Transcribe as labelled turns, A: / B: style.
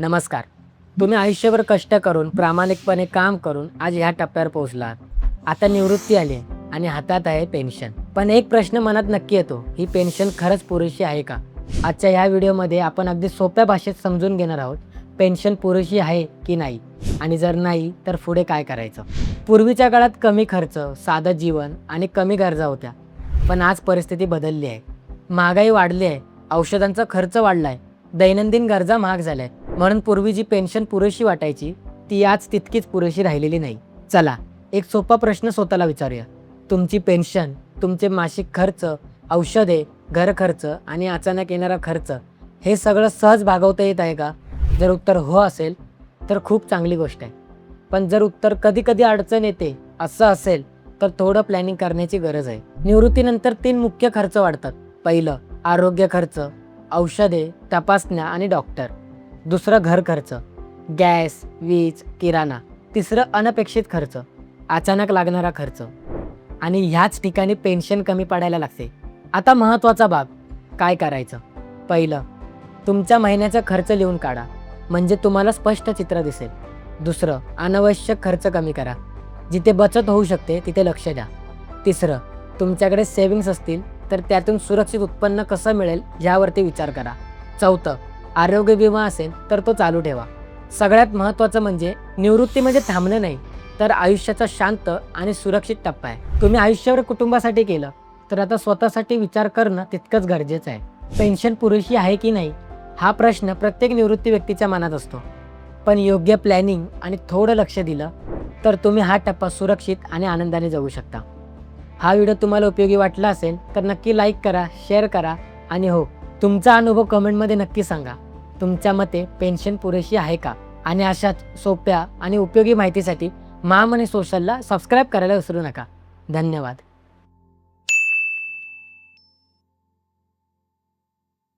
A: नमस्कार. तुम्ही आयुष्यभर कष्ट करून प्रामाणिकपणे काम करून आज ह्या टप्प्यावर पोहोचलात. आता निवृत्ती आली आहे आणि हातात आहे पेन्शन. पण एक प्रश्न मनात नक्की येतो, ही पेन्शन खरंच पुरेशी आहे का? आजच्या ह्या व्हिडिओमध्ये आपण अगदी सोप्या भाषेत समजून घेणार आहोत, पेन्शन पुरेशी आहे की नाही, आणि जर नाही तर पुढे काय करायचं. पूर्वीच्या काळात कमी खर्च, साधं जीवन आणि कमी गरजा होत्या. पण आज परिस्थिती बदलली आहे. महागाई वाढली आहे, औषधांचा खर्च वाढला आहे, दैनंदिन गरजा महाग झाल्या आहेत. म्हणून पूर्वी जी पेन्शन पुरेशी वाटायची ती आज तितकीच पुरेशी राहिलेली नाही. चला एक सोपा प्रश्न स्वतःला विचारूया. तुमची पेन्शन तुमचे मासिक खर्च, औषधे, घर खर्च आणि अचानक येणारा खर्च हे सगळं सहज भागवता येत आहे का? जर उत्तर हो असेल तर खूप चांगली गोष्ट आहे. पण जर उत्तर कधी कधी अडचण येते असं असेल तर थोडं प्लॅनिंग करण्याची गरज आहे. निवृत्तीनंतर 3 मुख्य खर्च वाढतात. पहिलं आरोग्य खर्च, औषधे, तपासण्या आणि डॉक्टर. दुसरं घर खर्च, गॅस, वीज, किराणा. तिसरं अनपेक्षित खर्च, अचानक लागणारा खर्च. आणि ह्याच ठिकाणी पेन्शन कमी पडायला लागते. आता महत्त्वाचा भाग, काय करायचं? पहिलं, तुमच्या महिन्याचा खर्च लिहून काढा, म्हणजे तुम्हाला स्पष्ट चित्र दिसेल. दुसरं, अनावश्यक खर्च कमी करा, जिथे बचत होऊ शकते तिथे लक्ष द्या. तिसरं, तुमच्याकडे सेव्हिंग्स असतील तर त्यातून सुरक्षित उत्पन्न कसं मिळेल यावरती विचार करा. चौथं, आरोग्य विमा असेल तर तो चालू ठेवा. सगळ्यात महत्त्वाचं म्हणजे निवृत्ती म्हणजे थांबणं नाही, तर आयुष्याचा शांत आणि सुरक्षित टप्पा आहे. तुम्ही आयुष्यभर कुटुंबासाठी केलं तर आता स्वतःसाठी विचार करणं तितकंच गरजेचं आहे. पेन्शन पुरेशी आहे की नाही हा प्रश्न प्रत्येक निवृत्ती व्यक्तीच्या मनात असतो. पण योग्य प्लॅनिंग आणि थोडं लक्ष दिलं तर तुम्ही हा टप्पा सुरक्षित आणि आनंदाने जगू शकता. हा व्हिडिओ तुम्हाला उपयोगी वाटला असेल तर नक्की लाईक करा, शेअर करा आणि हो, तुमचा अनुभव कमेंटमध्ये नक्की सांगा. तुमच्या मते पेन्शन पुरेशी आहे का? आणि अशाच सोप्या आणि उपयोगी माहितीसाठी महामनी सोशलला सबस्क्राईब करायला विसरू नका. धन्यवाद.